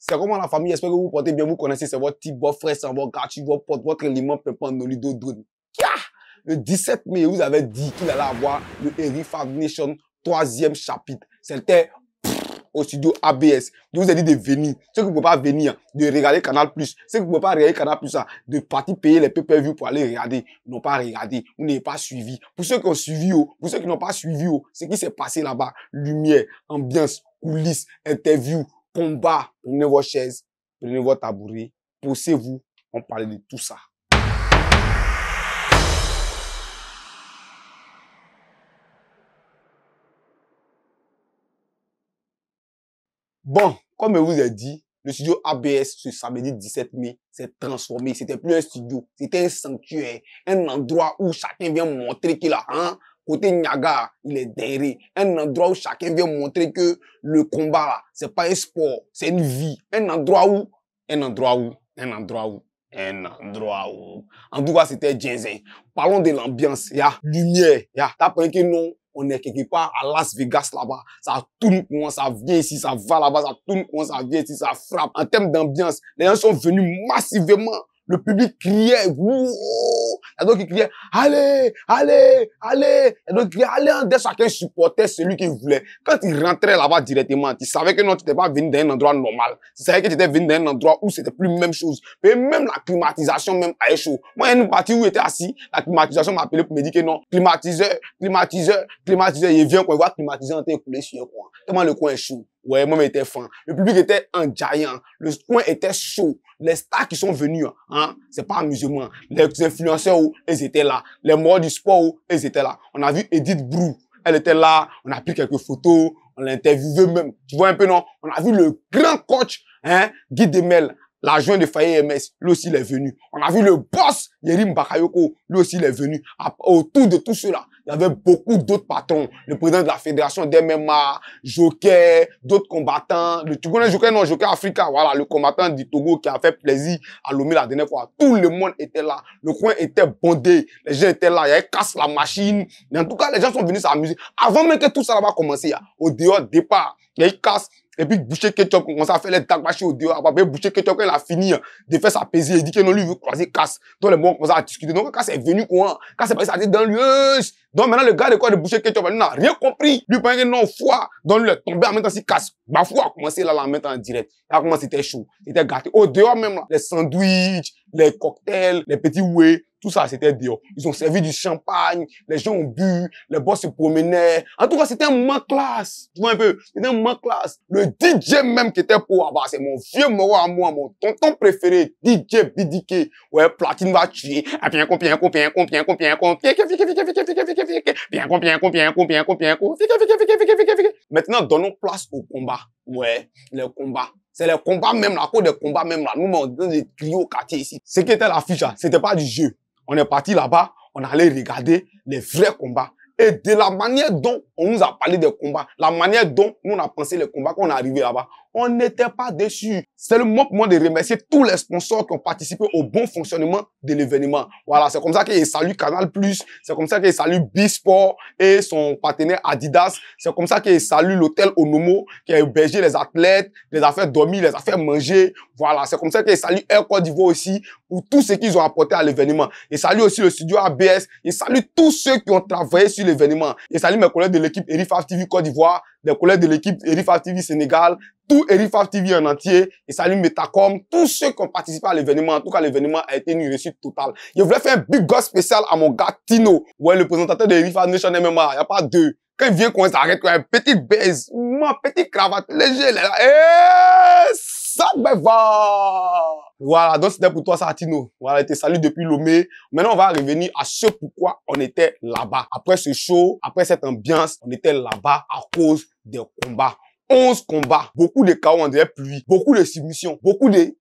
C'est comment la famille? J'espère que vous portez bien, vous connaissez, c'est votre type, votre frère, c'est votre gratuit, votre pote, votre élément, pépin, nolido, drone. Le 17 mai, vous avez dit qu'il allait avoir le Henry Fab Nation 3e chapitre. C'était au studio ABS. Je vous ai dit de venir. Ceux qui ne peuvent pas venir, de regarder Canal+. Ceux qui ne peuvent pas regarder Canal+, de partir payer les pay-per-view pour aller regarder. Ils n'ont pas regardé. Vous n'avez pas suivi. Pour ceux qui ont suivi, pour ceux qui n'ont pas suivi, ce qui s'est passé là-bas, lumière, ambiance, coulisses, interview, combat. Prenez vos chaises, prenez vos tabourets, posez-vous, on parle de tout ça. Bon, comme je vous ai dit, le studio ABS ce samedi 17 mai s'est transformé. C'était plus un studio, c'était un sanctuaire, un endroit où chacun vient montrer qu'il a un côté Niaga, il est derrière. Un endroit où chacun vient montrer que le combat là, c'est pas un sport, c'est une vie. Un endroit où. En tout cas, c'était Jay-Z. Parlons de l'ambiance. Il y a lumière. T'as pris que non. On est quelque part à Las Vegas là-bas. Ça tourne comment ça vient ici, ça va là-bas, ça tourne comment ça vient ici, ça frappe. En termes d'ambiance, les gens sont venus massivement. Le public criait, wouh! Il y a d'autres qui criaient, allez, allez, allez. Il y a d'autres qui criaient, allez, en chacun supportait celui qu'il voulait. Quand il rentrait là-bas directement, tu savais que non, tu n'étais pas venu d'un endroit normal. Tu savais que tu étais venu d'un endroit où c'était plus la même chose. Mais même la climatisation, même à chaud. Moi, il y a une partie où j'étais assis, la climatisation m'a appelé pour me dire que non, climatiseur. Il vient qu'on voit climatiseur en train de couler sur un coin. Tellement le coin est chaud. Ouais, moi, j'étais fan. Le public était un giant. Le coin était chaud. Les stars qui sont venus, hein, c'est pas amusement. Les influenceurs, ils étaient là. Les morts du sport, ils étaient là. On a vu Edith Brou. Elle était là. On a pris quelques photos. On l'a interviewé même. Tu vois un peu, non? On a vu le grand coach, hein, Guy Demel, l'adjoint de Faye MS. Lui aussi, il est venu. On a vu le boss, Yerim Bakayoko. Lui aussi, il est venu. Autour de tout cela, il y avait beaucoup d'autres patrons. Le président de la fédération d'MMA, Joker, d'autres combattants. Tu connais Joker, non? Joker Africa. Voilà, le combattant du Togo qui a fait plaisir à Lomé la dernière fois. Tout le monde était là. Le coin était bondé. Les gens étaient là. Il y avait casse la machine. Mais en tout cas, les gens sont venus s'amuser. Avant même que tout ça va commencer, au dehors, départ, il y a eu casse. Et puis, Boucher Ketchup commence à faire les tagmachis au dehors. Après, Boucher Ketchup, quand il a fini de faire sa pesée, il dit que non, lui, il veut croiser Casse. Donc, les bons commencent à discuter. Donc, Casse est venu, quoi. Casse est passé, ça dit dans lui. Donc, maintenant, le gars de quoi de Boucher Ketchup, il n'a rien compris. Lui, pendant que non, foi. Donc, lui, il est tombé en même temps, si Casse. Ma foi a commencé là, la mettre en direct. Là, comment c'était chaud. C'était gâté. Au dehors, même, là, les sandwichs, les cocktails, les petits whey. Tout ça, c'était dehors. Ils ont servi du champagne, les gens ont bu, les boss se promenaient. En tout cas, c'était un moment classe. Tu vois un peu? C'était un moment classe. Le DJ même qui était pour là-bas, c'est mon vieux moro à moi, mon tonton préféré, DJ BDK. Ouais, Platine va tuer. Maintenant, donnons place au combat. Ouais, le combat. C'est les combats même, la cause des combats même là. Nous, on donne des crios au quartier ici. Ce qui était l'affiche là, c'était pas du jeu. On est parti là-bas, on allait regarder les vrais combats. Et de la manière dont on nous a parlé des combats, la manière dont nous on a pensé les combats quand on est arrivé là-bas, on n'était pas déçus. C'est le moment pour moi de remercier tous les sponsors qui ont participé au bon fonctionnement de l'événement. Voilà, c'est comme ça qu'il salue Canal+, c'est comme ça qu'il salue B-Sport et son partenaire Adidas, c'est comme ça qu'il salue l'hôtel Onomo qui a hébergé les athlètes, les a fait dormir, les a fait manger. Voilà, c'est comme ça qu'il salue Air Côte d'Ivoire aussi pour tout ce qu'ils ont apporté à l'événement. Il salue aussi le studio ABS, il salue tous ceux qui ont travaillé sur l'événement. Il salue mes collègues de l'équipe Erifaf TV Côte d'Ivoire, des collègues de l'équipe Erifaf TV Sénégal, tout Erifaf TV en entier, et salut Metacom, tous ceux qui ont participé à l'événement. En tout cas, l'événement a été une réussite totale. Je voulais faire un big gosse spécial à mon gars Tino, ouais, le présentateur de Erifaf Nation MMA. Il n'y a pas deux. Quand il vient, qu'on s'arrête, quand il y a une petite baise, ma petite cravate léger, là, ça me va. Voilà, donc c'était pour toi ça, Tino. Voilà, il te salue depuis Lomé. Maintenant, on va revenir à ce pourquoi on était là-bas. Après ce show, après cette ambiance, on était là-bas à cause des combats. 11 combats, beaucoup de KO en direct pluie, beaucoup de submissions, beaucoup de...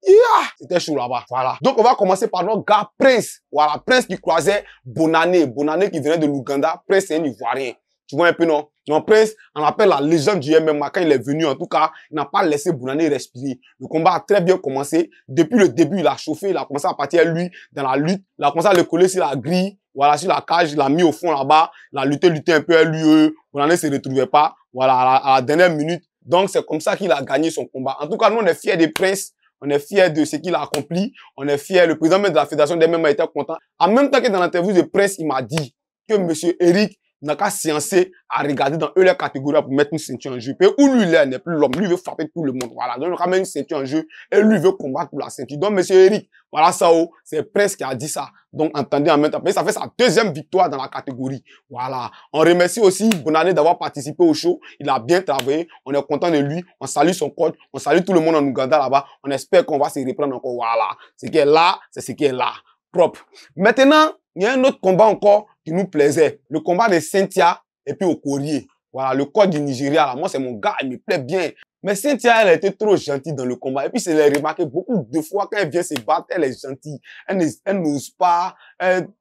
C'était chaud là-bas, voilà. Donc, on va commencer par notre gars Prince. Voilà, Prince qui croisait Bonané. Bonané qui venait de l'Ouganda. Prince, c'est un Ivoirien. Tu vois un peu, non? Donc, Prince, on appelle la légende du MMA. Quand il est venu, en tout cas, il n'a pas laissé Bonané respirer. Le combat a très bien commencé. Depuis le début, il a chauffé, il a commencé à partir lui dans la lutte. Il a commencé à le coller sur la grille. Voilà, sur la cage, il l'a mis au fond là-bas. Il a lutté un peu à lui. Bonané se retrouvait pas. Voilà, à la dernière minute, Donc, c'est comme ça qu'il a gagné son combat. En tout cas, nous, on est fiers des Prince. On est fiers de ce qu'il a accompli. On est fiers. Le président même de la Fédération des MMA était content. En même temps que dans l'interview de Prince, il m'a dit que monsieur Eric n'a qu'à séancer à regarder dans eux les catégories pour mettre une ceinture en jeu. Et où lui, là, n'est plus l'homme. Lui, il veut frapper tout le monde. Voilà. Donc, il ramène une ceinture en jeu et lui veut combattre pour la ceinture. Donc, monsieur Eric, voilà ça, oh, c'est Prince qui a dit ça. Donc, entendez en même temps. Ça fait sa deuxième victoire dans la catégorie. Voilà. On remercie aussi Bonane d'avoir participé au show. Il a bien travaillé. On est content de lui. On salue son coach. On salue tout le monde en Ouganda là-bas. On espère qu'on va se reprendre encore. Voilà. Ce qui est là, c'est ce qui est là. Propre. Maintenant, il y a un autre combat encore qui nous plaisait. Le combat de Cynthia et puis Okorie. Voilà, le code du Nigeria, là. Moi, c'est mon gars, il me plaît bien. Mais Cynthia, elle a été trop gentille dans le combat. Et puis, c'est remarqué beaucoup de fois quand elle vient se battre, elle est gentille. Elle n'ose pas.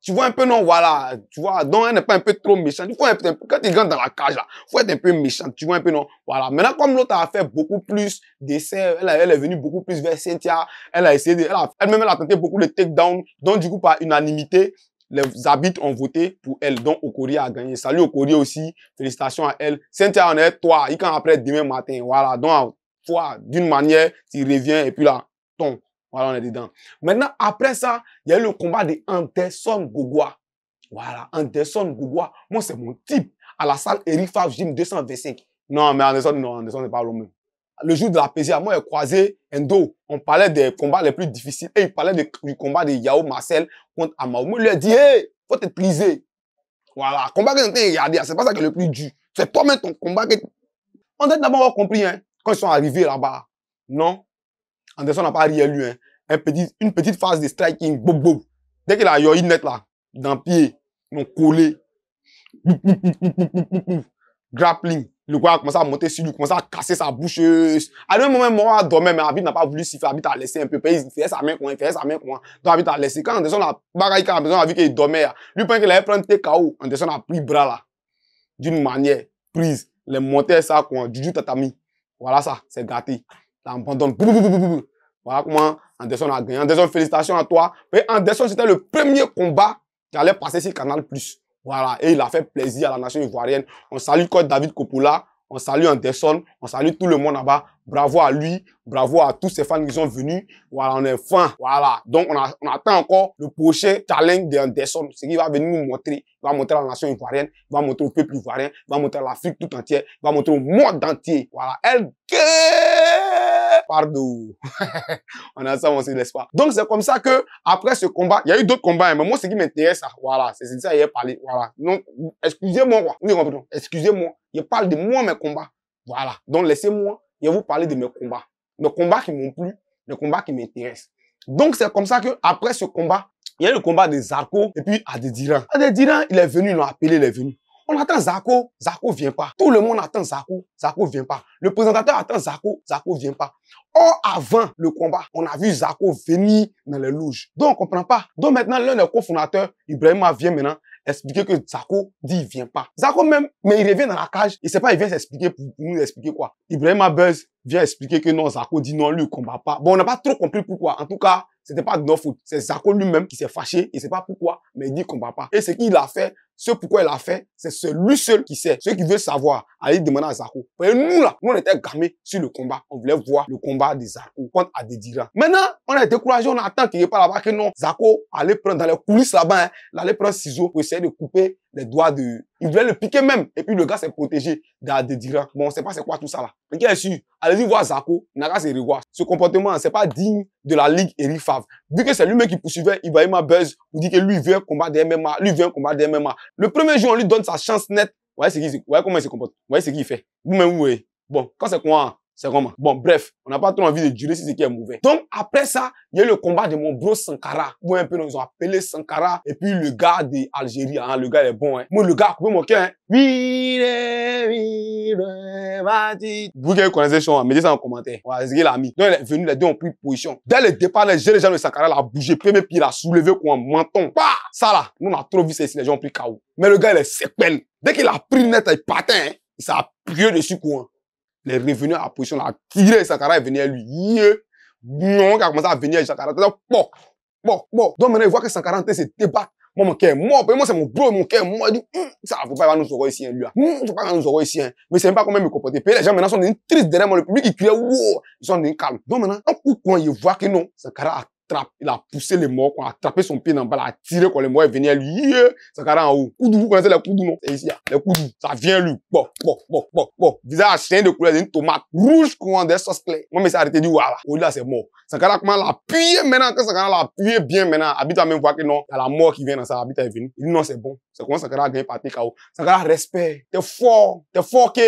Tu vois un peu, non, voilà. Tu vois, donc elle n'est pas un peu trop méchante. Il faut un peu, quand tu rentres dans la cage, là, faut être un peu méchante. Tu vois un peu, non, voilà. Maintenant, comme l'autre a fait beaucoup plus d'essais, elle est venue beaucoup plus vers Cynthia. Elle a essayé elle-même, elle a tenté beaucoup de takedown. Donc, du coup, par unanimité, les arbitres ont voté pour elle, donc Okorie a gagné. Salut Okorie aussi, félicitations à elle. Cynthia en est toi, il quand après demain matin, voilà. Donc, toi, d'une manière, tu reviens et puis là, voilà, on est dedans. Maintenant, après ça, il y a eu le combat de Anderson Gougoua. Voilà, Anderson Gougoua. Moi, c'est mon type. À la salle Eric Favre Gym 225. Non, mais Anderson, non, Anderson n'est pas l'homme. Le jour de la PGA, moi, j'ai croisé Endo. On parlait des combats les plus difficiles. Et il parlait du combat de Yao Marcel contre Amao. Moi, je lui ai dit, hey, faut te priser. Voilà. Combat que tu as regardé, c'est pas ça qui est le plus dur. C'est toi-même ton combat que... On a d'abord compris, hein, quand ils sont arrivés là-bas. Non. Anderson n'a pas rien lu, hein. Une petite phase de striking, boum, boum. Dès qu'il a eu une net là, dans le pied, ils ont collé. Grappling. Le gars a commencé à monter sur lui, commencé à casser sa bouche. À un moment, moi, dormait, mais Abid n'a pas voulu siffler. Abid a laissé un peu. Il faisait sa main, il faisait sa main. Donc, Abid a laissé. Quand Anderson a bagaille, quand Anderson a vu qu'il dormait, lui, pendant qu'il allait prendre TKO, Anderson a pris le bras là. D'une manière prise. Les monter ça, quoi. Juju tatami. Voilà ça, c'est gâté. L'abandonne. Voilà comment Anderson a gagné. Anderson, félicitations à toi. Mais Anderson, c'était le premier combat qui allait passer sur Canal+. Voilà, et il a fait plaisir à la nation ivoirienne. On salue coach David Coppola, on salue Anderson, on salue tout le monde là-bas. Bravo à lui, bravo à tous ces fans qui sont venus. Voilà, on est fin. Voilà, donc on attend encore le prochain challenge d'Anderson. Ce qu'il va venir nous montrer. Il va montrer à la nation ivoirienne, il va montrer au peuple ivoirien, il va montrer à l'Afrique tout entière, il va montrer au monde entier. Voilà, pardon. On a ça, on se laisse pas. Donc, c'est comme ça que, après ce combat, il y a eu d'autres combats, hein, mais moi, ce qui m'intéresse, voilà, c'est ça, il a parlé, voilà. Donc, excusez-moi, quoi. Oui, excusez-moi. Il parle de moi, mes combats. Voilà. Donc, laissez-moi, je vais vous parler de mes combats. Mes combats qui m'ont plu, les combats qui m'intéressent. Donc, c'est comme ça que, après ce combat, il y a eu le combat de Zarko et puis Adediran. Adediran, il est venu, ils l'ont appelé, il est venu. On attend Zarko, Zarko vient pas. Tout le monde attend Zarko, Zarko vient pas. Le présentateur attend Zarko, Zarko vient pas. Or, avant le combat, on a vu Zarko venir dans les loges. Donc, on comprend pas. Donc, maintenant, l'un des cofondateurs, Ibrahima, vient maintenant expliquer que Zarko dit il vient pas. Zarko même, mais il revient dans la cage. Il sait pas, il vient s'expliquer pour nous expliquer quoi. Ibrahima Buzz vient expliquer que non, Zarko dit non, lui, il combat pas. Bon, on n'a pas trop compris pourquoi. En tout cas, c'était pas de notre faute. C'est Zarko lui-même qui s'est fâché. Il sait pas pourquoi, mais il dit qu'il combat pas. Et ce qu'il a fait, ce pourquoi il a fait, c'est lui seul qui sait. Ceux qui veulent savoir, allez demander à Zarko. Et nous, là, nous, on était gamés sur le combat. On voulait voir le combat de Zarko contre Adediran. Maintenant, on a été découragé, on attend qu'il n'y ait pas là-bas que non, Zarko allait prendre dans les coulisses là-bas, hein, il allait prendre ciseaux pour essayer de couper les doigts de... Il voulait le piquer même. Et puis le gars s'est protégé d'Adediran. Bon, on sait pas c'est quoi tout ça là. Mais qui est sûr, allez-y voir Zarko, n'a qu'à se revoir. Ce comportement, c'est pas digne de la Ligue Eric Favre. Vu que c'est lui-même qui poursuivait Ibrahima Buzz, vous dit que lui veut un combat de MMA, lui veut un combat de MMA. Le premier jour, on lui donne sa chance nette. Vous voyez comment il se comporte. Vous voyez ce qu'il fait. Vous-même, vous voyez. Bon, quand c'est quoi, c'est comment. Bon, bref, on n'a pas trop envie de durer si c'est qui est mauvais. Donc, après ça, il y a eu le combat de mon bro Sankara. Moi, un peu, ils ont appelé Sankara. Et puis, le gars d'Algérie, hein, le gars, il est bon, hein. Moi, le gars a coupé mon cœur, hein. Vous qui connaissez le chant, mettez ça en commentaire. Voilà, c'est ce qu'il a mis. Donc, il est venu, les deux ont pris position. Dès le départ, les gens de Sankara, il a bougé. Premier pied, il a soulevé quoi, un menton. Bah! Ça là, nous, on a trop vu ça ici, les gens ont pris KO. Mais le gars, il est sépène. Dès qu'il a pris net, il partait, hein. Il s'est appuyé dessus, quoi. Il est revenu à la position, il a tiré, Sankara est venu à lui. Non, il a commencé à venir à Sankara. Bon. Donc maintenant, il voit que Sankara est en train de se débattre. Moi, mon cœur est mort. Moi, c'est mon bro, mon cœur est mort. Il dit, ça, faut pas nous sauver ici, lui. Faut pas nous sauver ici. Mais c'est même pas comment me comporter. Puis les gens maintenant sont tristes derrière moi. Le public, il crie, wow. Ils sont calmes. Donc maintenant, un coup, quand ils voient que non, Sankara attrape, il a poussé les morts, a attrapé son pied dans le bas, il a tiré quand les morts venaient à lui. Sankara en haut. Koudou, vous connaissez les koudou, non? C'est ici, les koudou. Ça vient lui. Bon. Visage chien de couleur d'une tomate rouge, comment des sauces claires. Moi, mais ça a arrêté, dit, voilà. Au-delà, c'est mort. Sankara comment l'a appuyé maintenant, quand Sankara l'a appuyé bien maintenant, habite à même voir que non, il y a la mort qui vient dans sa habite est venue. Il dit non, c'est bon. C'est comment Sankara a gagné par TKO. Sankara respect. T'es fort, que.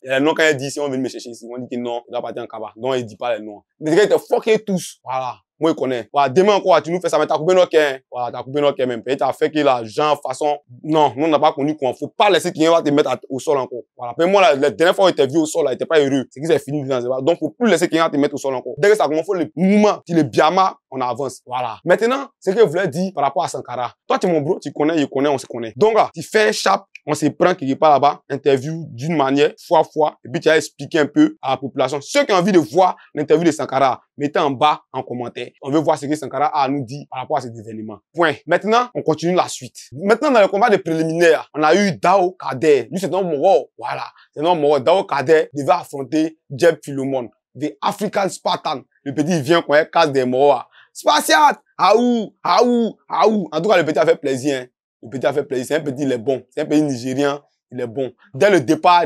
Et les noms, quand il dit, si on vient me chercher ici, on dit que non, il doit partir en cabas. Non, il dit pas les noms. Mais c'est que t'es fucké tous. Voilà. Moi, je connais. Voilà. Demain encore, tu nous fais ça, mais t'as coupé nos quais. Voilà, t'as coupé nos quais même. Et t'as fait que l'argent, façon, non, nous, on n'a pas connu quoi. Faut pas laisser quelqu'un va te mettre au sol encore. Voilà. Mais moi, la dernière fois où il était vu au sol, là, il était pas heureux. C'est qu'il s'est fini dans ce. Donc, faut plus laisser quelqu'un te mettre au sol encore. Dès que ça commence, faut le mouvement, tu le biama, on avance. Voilà. Maintenant, ce que je voulais dire par rapport à Sankara. Toi, tu es mon bro, tu connais, je connais, on se connaît. Donc, là, tu fais un chap, on se prend quelque part là-bas, interview d'une manière, fois, et puis tu as expliqué un peu à la population. Ceux qui ont envie de voir l'interview de Sankara, mettez en bas en commentaire. On veut voir ce que Sankara a à nous dire par rapport à cet événement. Point. Maintenant, on continue la suite. Maintenant, dans le combat de préliminaires, on a eu Dao Kader. Lui, c'est un moro. Voilà. C'est un moro. Dao Kader devait affronter Jeb Philomon, the African Spartan. Le petit, il vient quand il casse des moros. Spartiate! Aou! En tout cas, le petit a fait plaisir, hein. Le petit a fait plaisir. C'est un petit, il est bon. C'est un petit nigérien. Il est bon. Dès le départ,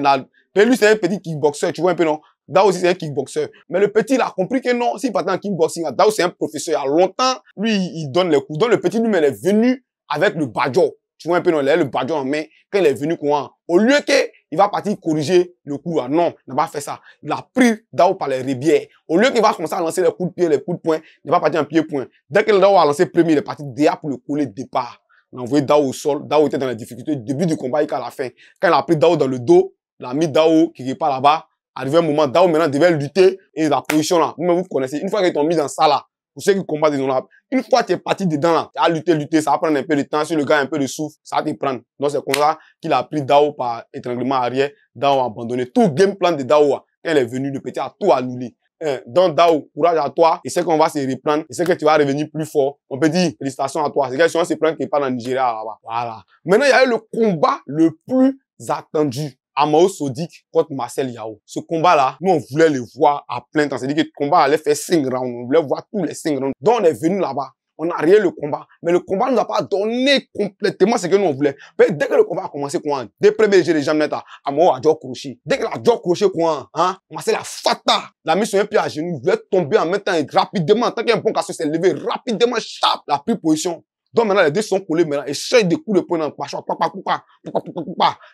lui, c'est un petit kickboxer. Tu vois un peu, non? Dao aussi, c'est un kickboxer. Mais le petit, il a compris que non, s'il partait en kickboxing, Dao, c'est un professeur. Il y a longtemps, lui, il donne les coups. Donc, le petit, lui, il est venu avec le badjo. Tu vois un peu, non? Il a le badjo en main. Quand il est venu, quoi, au lieu il va partir corriger le coup, non, il n'a pas fait ça. Il a pris Dao par les ribières. Au lieu qu'il va commencer à lancer les coups de pied, les coups de poing, il va partir en pied-point. Dès que Dao a lancé premier, il est parti derrière pour le coller départ. Il a envoyé Dao au sol. Dao était dans les difficultés. Début du combat jusqu'à la fin. Quand il a pris Dao dans le dos, il a mis Dao qui est pas là-bas. Arrivé un moment, Dao maintenant devait lutter. Et la position là, vous connaissez. Une fois qu'ils t'ont mis dans ça là, pour ceux qui combattent des honorables, une fois que tu es parti dedans là, tu as lutter, ça va prendre un peu de temps. Si le gars a un peu de souffle, ça va te prendre. Donc c'est comme ça qu'il a pris Dao par étranglement arrière. Dao a abandonné. Tout game plan de Dao, quand il est venu, le petit a tout annulé. Donc, Dao, courage à toi. Et c'est qu'on va se reprendre. Et c'est que tu vas revenir plus fort. On peut dire félicitations à toi. C'est que si on se prend qu'il n'est pas dans le Nigeria là-bas. Voilà. Maintenant, il y a eu le combat le plus attendu. Amao Sodik contre Marcel Yao. Ce combat-là, nous, on voulait le voir à plein temps. C'est-à-dire que le combat allait faire 5 rounds. On voulait voir tous les 5 rounds. Donc, on est venu là-bas. On a rien le combat. Mais le combat nous a pas donné complètement ce que nous on voulait. Mais dès que le combat a commencé, quoi, dès le premier jeu, les gens mettent à Amao a dû crochet. Dès qu'il a dû crochet, quoi, hein, Marcel a fata. La mis sur un pied à genoux, il voulait tomber en même temps rapidement. Tant qu'il y a un bon casseur s'est levé rapidement, chap, la prise position. Donc maintenant, les deux sont collés maintenant. Et chaque des coups de poing dans le pachon.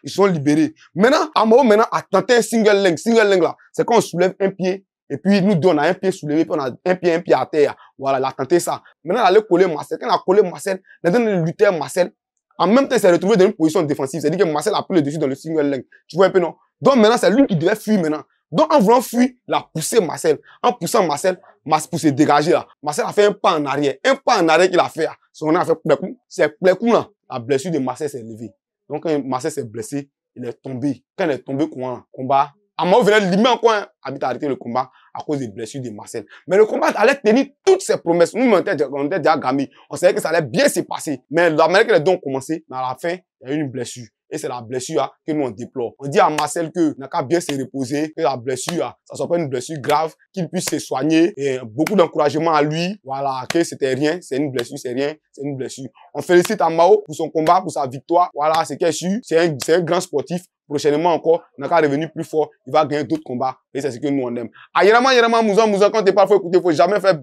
Ils sont libérés. Maintenant, Amao maintenant a tenté un single leg. Single leg là, c'est quand on soulève un pied. Et puis, nous deux, on a un pied soulevé, puis on a un pied à terre. Voilà, il a tenté ça. Maintenant, il allait coller Marcel. Quand il a collé Marcel, il a donné le lutteur Marcel. En même temps, il s'est retrouvé dans une position défensive. C'est-à-dire que Marcel a pris le dessus dans le single leg. Tu vois un peu, non? Donc maintenant, c'est lui qui devait fuir maintenant. Donc, en voulant fuir, il a poussé Marcel. En poussant Marcel, pour se dégager là, Marcel a fait un pas en arrière. Un pas en arrière qu'il a fait. On a fait plein. C'est plein là. La blessure de Marcel s'est levée. Donc, quand Marcel s'est blessé, il est tombé. Quand il est tombé, combat. Amao venait limiter encore habite à arrêter le combat à cause des blessures de Marcel. Mais le combat allait tenir toutes ses promesses. Nous, on était déjà gamés. On savait que ça allait bien se passer. Mais la manière que les deux ont commencé, à la fin, il y a eu une blessure. Et c'est la blessure que nous on déplore. On dit à Marcel que n'a qu'à bien se reposer, que la blessure, ça soit pas une blessure grave, qu'il puisse se soigner. Et beaucoup d'encouragement à lui. Voilà, que c'était rien, c'est une blessure, c'est rien, c'est une blessure. On félicite Amao pour son combat, pour sa victoire. Voilà, c'est qu'il est sûr, c'est un grand sportif. Prochainement encore, n'a qu'à revenir plus fort, il va gagner d'autres combats. Et c'est ce que nous on aime. Ayerama, Mouzan, quand t'es pas faut écouter, faut jamais faire.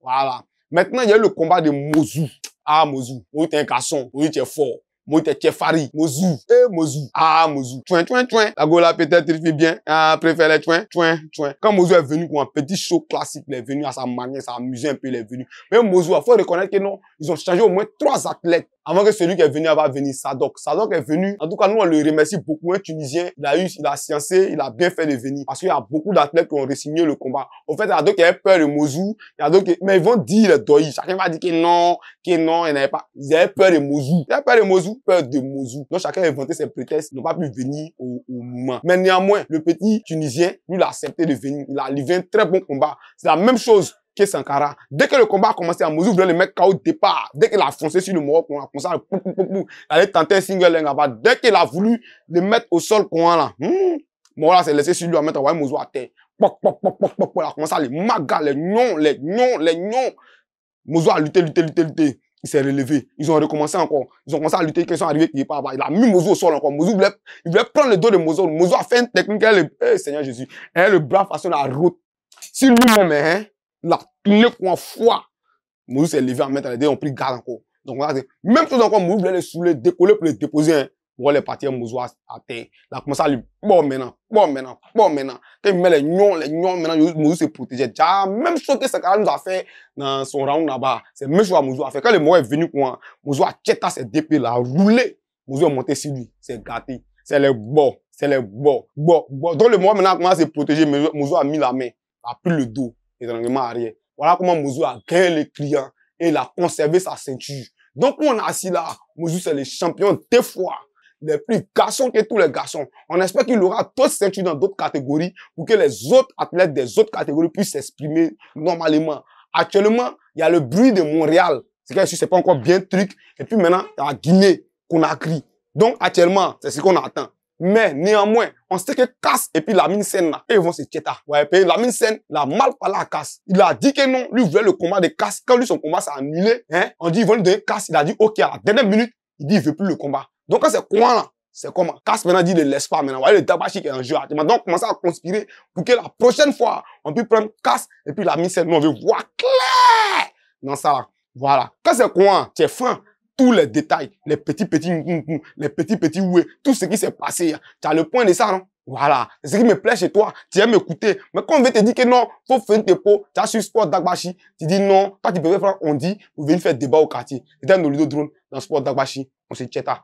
Voilà. Maintenant, il y a eu le combat de Mozou. Ah, Mozou. Oui, t'es un garçon. Oui, tu es fort. Moi, t'es Tchefari. Mozou. Mozou. Ah, Mozou. Tchouin. La gola, peut-être, il fait bien. Ah, préfère les tchouin. Quand Mozou est venu pour un petit show classique, il est venu à sa manière, s'amuser un peu, il est venu. Mais Mozou, il faut reconnaître que non, ils ont changé au moins 3 athlètes. Avant que celui qui est venu va venir, Sadok. Sadok est venu. En tout cas, nous, on le remercie beaucoup. Un Tunisien, il a sciencé, il a bien fait de venir. Parce qu'il y a beaucoup d'athlètes qui ont re-signé le combat. Au fait, il y a d'autres qui avaient peur de Mozou. Il y a d'autres qui, mais ils vont dire le doi. Chacun va dire que non, il n'avait pas. Ils avaient peur de Mozou. Ils avaient peur de Mozou, peur de Mozou. Donc, chacun a inventé ses prétextes. Ils n'ont pas pu venir au moment. Mais néanmoins, le petit Tunisien, lui, il a accepté de venir. Il a livré un très bon combat. C'est la même chose Ké Sankara. Dès que le combat a commencé, Mouzou voulait le mettre KO au départ. Dès qu'il a foncé sur le Moro, on a commencé à il allait tenter un single leg là-bas. Dès qu'il a voulu le mettre au sol, là, Moro là s'est laissé sur lui à mettre envoyer Mouzou à terre. Il a commencé à les magas, les nions. Mouzou a lutté. Il s'est relevé. Ils ont recommencé encore. Ils ont commencé à lutter. Ils sont arrivés quelque part. Il a mis Mouzou au sol encore. Mouzou il voulait prendre le dos de Mouzou. Mouzou a fait une technique. Seigneur Jésus. Le bras façon la route. Si lui-même, il a tourné pour un foie. Mouzou s'est levé en mettre les deux. Ils ont pris garde encore. Donc, voilà, même chose encore. Mouzou voulait le saouler, décoller pour le déposer. Pour les partir Mouzou à terre. Il a commencé à lui. Bon maintenant. Quand il met les nions, maintenant, Mouzou s'est protégé. Déjà, même chose que Sankara nous a fait dans son round là-bas. C'est même chose que Mouzou a fait. Quand le Moro est venu, Mouzou a tchéta ses DP, il a roulé. Mouzou est monté sur lui. C'est gâté. C'est les bords. Donc le Moro maintenant commence à se protéger. Mouzou a mis la main. A pris le dos. Étranglement arrière. Voilà comment Mouzou a gagné les clients. Et il a conservé sa ceinture. Donc, on a assis là. Mouzou, c'est le champion des fois. Les plus garçons que tous les garçons. On espère qu'il aura d'autres ceintures dans d'autres catégories pour que les autres athlètes des autres catégories puissent s'exprimer normalement. Actuellement, il y a le bruit de Montréal. C'est que c'est pas encore bien truc. Et puis maintenant, il y a la Guinée, Conakry. Donc, actuellement, c'est ce qu'on attend. Mais néanmoins, on sait que Cass et puis Lamine Sène là, ils vont se tchéta. Ouais, puis Lamine Sène, il a mal parlé à Cass. Il a dit que non, lui voulait le combat de Cass. Quand lui, son combat s'est annulé, on dit ils vont lui donner Cass. Il a dit ok, à la dernière minute, il dit il veut plus le combat. Donc, quand c'est quoi là? C'est comment? Cass maintenant dit ne laisse pas maintenant. Voilà, le Dabachi qui est en jeu. Donc, on commence à conspirer pour que la prochaine fois, on puisse prendre Cass et puis Lamine Sène. Nous, on veut voir clair dans ça là. Voilà. Quand c'est quoi? Tu es fin. Tous les détails, les petits ouais, tout ce qui s'est passé, tu as le point de ça, non? Voilà. C'est ce qui me plaît chez toi. Tu aimes m'écouter. Mais quand on veut te dire que non, faut faire tes pots, tu as sur Sport Dagbashi, tu dis non, toi tu peux faire, on dit, vous venez faire débat au quartier. C'était un drone dans Sport Dagbashi. On se tcheta.